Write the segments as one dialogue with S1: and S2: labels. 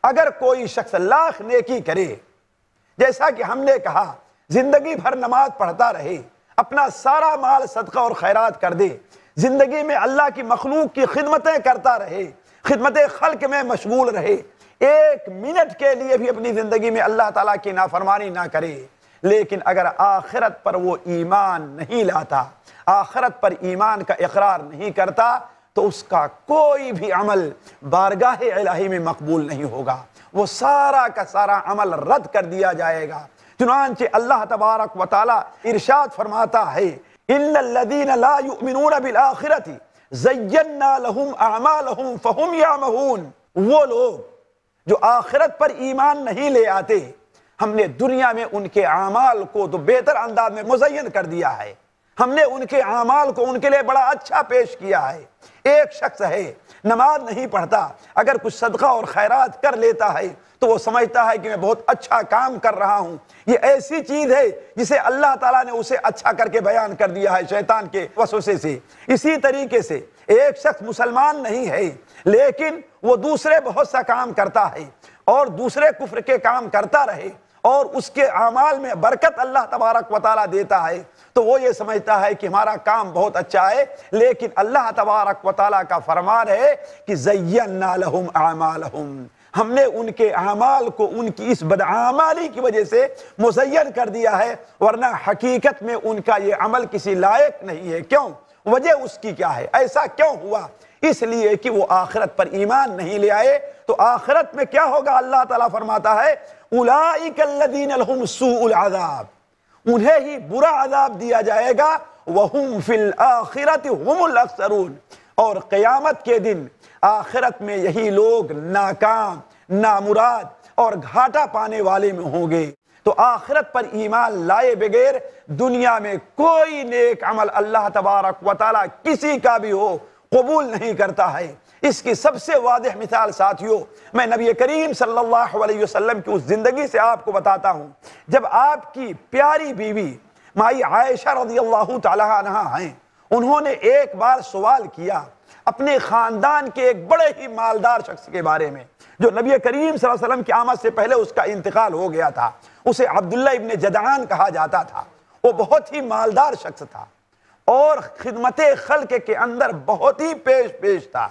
S1: اگر کوئی شخص لاکھ نیکی کرے، جیسا کہ ہم نے کہا زندگی بھر نماز پڑھتا رہے، اپنا سارا مال صدقہ اور خیرات کر دے، زندگی میں اللہ کی مخلوق کی خدمتیں کرتا رہے، خدمت خلق میں مشغول رہے، ایک منٹ کے لیے بھی اپنی زندگی میں اللہ تعالیٰ کی نافرمانی نہ کرے، لیکن اگر آخرت پر وہ ایمان نہیں لاتا، آخرت پر ایمان کا اقرار نہیں کرتا، تو اس کا کوئی بھی عمل بارگاہ الہی میں مقبول نہیں ہوگا، وہ سارا کا سارا عمل رد کر دیا جائے گا۔ چنانچہ اللہ تبارک و تعالی ارشاد فرماتا ہے ان الذین لا یؤمنون بالآخرۃ زینا لهم اعمالهم فهم یعمہون، وہ لوگ جو آخرت پر ایمان نہیں لے آتے، ہم نے دنیا میں ان کے اعمال کو تو بہتر انداز میں مزین کر دیا ہے، ہم نے ان کے اعمال کو ان کے لیے بڑا اچھا پیش کیا ہے۔ ایک شخص ہے نماز نہیں پڑھتا، اگر کچھ صدقہ اور خیرات کر لیتا ہے تو وہ سمجھتا ہے کہ میں بہت اچھا کام کر رہا ہوں، یہ ایسی چیز ہے جسے اللہ تعالیٰ نے اسے اچھا کر کے بیان کر دیا ہے شیطان کے وسوسے سے۔ اسی طریقے سے ایک شخص مسلمان نہیں ہے لیکن وہ دوسرے بہت سا کام کرتا ہے اور دوسرے کفر کے کام کرتا رہے اور اس کے اعمال میں برکت اللہ تبارک و تعالیٰ دیتا ہے، تو وہ یہ سمجھتا ہے کہ ہمارا کام بہت اچھا ہے، لیکن اللہ تبارک و تعالیٰ کا فرمان ہے کہ زینا لہم اعمالہم، ہم نے ان کے اعمال کو ان کی اس بدعمالی کی وجہ سے مزین کر دیا ہے، ورنہ حقیقت میں ان کا یہ عمل کسی لائق نہیں ہے۔ کیوں؟ وجہ اس کی کیا ہے؟ ایسا کیوں ہوا؟ اس لیے کہ وہ آخرت پر ایمان نہیں لے آئے۔ تو آخرت میں کیا ہوگا؟ اللہ تعالیٰ فرماتا ہے اولئک الذین لہم سوء العذاب، انہیں ہی برا عذاب دیا جائے گا، وہم فی الآخرۃ ہم الاخسرون، اور قیامت کے دن آخرت میں یہی لوگ ناکام، نامراد اور گھاٹا پانے والے میں ہوں گے۔ تو آخرت پر ایمان لائے بغیر دنیا میں کوئی نیک عمل اللہ تبارک و تعالیٰ کسی کا بھی ہو قبول نہیں کرتا ہے۔ اس کی سب سے واضح مثال ساتھیوں میں نبی کریم صلی اللہ علیہ وسلم کی اس زندگی سے آپ کو بتاتا ہوں، جب آپ کی پیاری بیوی مائی عائشہ رضی اللہ تعالیٰ عنہا ہیں، انہوں نے ایک بار سوال کیا اپنے خاندان کے ایک بڑے ہی مالدار شخص کے بارے میں، جو نبی کریم صلی اللہ علیہ وسلم کی آمد سے پہلے اس کا انتقال ہو گیا تھا، اسے عبداللہ ابن جدعان کہا جاتا تھا۔ وہ بہت ہی مالدار شخص تھا اور خدمت خلق کے اندر بہت ہی پیش تھا،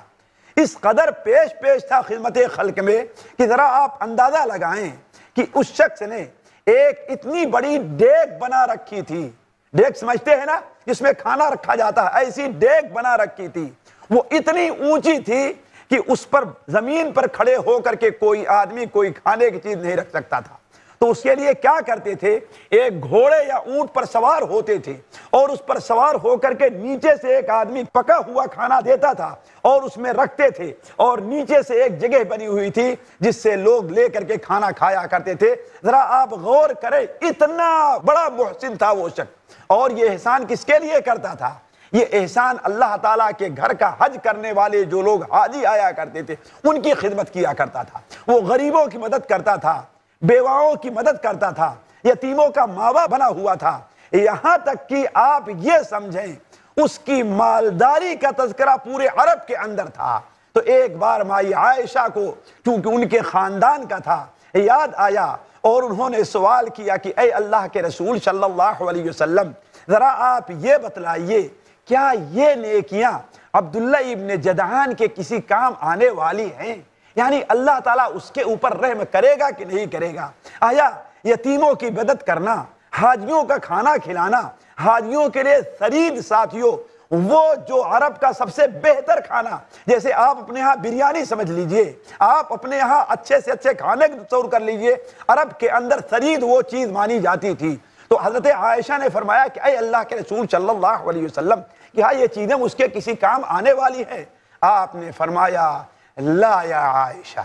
S1: اس قدر پیش تھا خدمت خلق میں کہ ذرا آپ اندازہ لگائیں کہ اس شخص نے ایک اتنی بڑی دیگ بنا رکھی تھی، دیگ سمجھتے ہیں نا جس میں کھانا رکھا جاتا ہے، ایسی دیگ بنا رکھی تھی، وہ اتنی اونچی تھی کہ اس پر زمین پر کھڑے ہو کر کے کوئی آدمی کوئی کھانے کی چیز نہیں رکھ سکتا تھا۔ تو اس کے لیے کیا کرتے تھے؟ ایک گھوڑے یا اونٹ پر سوار ہوتے تھے اور اس پر سوار ہو کر کے نیچے سے ایک آدمی پکا ہوا کھانا دیتا تھا اور اس میں رکھتے تھے، اور نیچے سے ایک جگہ بنی ہوئی تھی جس سے لوگ لے کر کے کھانا کھایا کرتے تھے۔ ذرا آپ غور کریں، اتنا بڑا محسن تھا وہ شخص، اور یہ احسان کس کے لیے کرتا تھا؟ یہ احسان اللہ تعالیٰ کے گھر کا حج کرنے والے جو لوگ حاجی آیا کرتے تھے ان کی خدمت کیا کرتا تھا، وہ غریبوں کی مدد کرتا تھا، بیواؤں کی مدد کرتا تھا، یتیموں کا ماوا بنا ہوا تھا، یہاں تک کہ آپ یہ سمجھیں اس کی مالداری کا تذکرہ پورے عرب کے اندر تھا۔ تو ایک بار مائی عائشہ کو چونکہ ان کے خاندان کا تھا یاد آیا اور انہوں نے سوال کیا کہ اے اللہ کے رسول صلی اللہ علیہ وسلم، ذرا آپ یہ بتلائیے کیا یہ نیکیاں عبداللہ ابن جدعان کے کسی کام آنے والی ہیں؟ یعنی اللہ تعالیٰ اس کے اوپر رحم کرے گا کہ نہیں کرے گا؟ آیا یتیموں کی مدد کرنا، حاجیوں کا کھانا کھلانا، حاجیوں کے لیے سرید ساتھیوں، وہ جو عرب کا سب سے بہتر کھانا، جیسے آپ اپنے ہاں بریانی سمجھ لیجئے، آپ اپنے ہاں اچھے سے اچھے کھانے کا تصور کر لیجئے، عرب کے اندر سرید وہ چیز مانی جاتی تھی۔ تو حضرت عائشہ نے فرمایا کہ اے اللہ کے رسول صلی اللہ علیہ وسلم، کیا یہ چیزیں اس کے کسی کام آنے والی ہیں؟ آپ نے فرمایا لا یا عائشہ،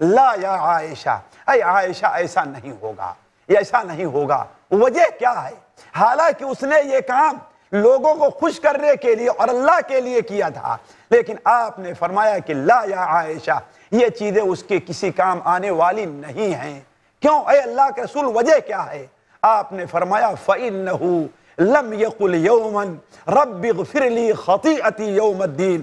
S1: لا یا عائشہ، اے عائشہ ایسا نہیں ہوگا، ایسا نہیں ہوگا۔ وجہ کیا ہے؟ حالانکہ اس نے یہ کام لوگوں کو خوش کرنے کے لیے اور اللہ کے لیے کیا تھا، لیکن آپ نے فرمایا کہ لا یا عائشہ، یہ چیزیں اس کے کسی کام آنے والی نہیں ہیں۔ کیوں اے اللہ کے رسول؟ وجہ کیا ہے؟ آپ نے فرمایا فَإِنَّهُ لَمْ يَقُلْ يَوْمًا رَبِّ اغْفِرْ لِي خَطِيئَتِي يَوْمَ الدِّينِ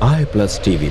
S2: i+ TV,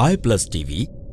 S2: i+ TV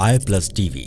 S2: i+ TV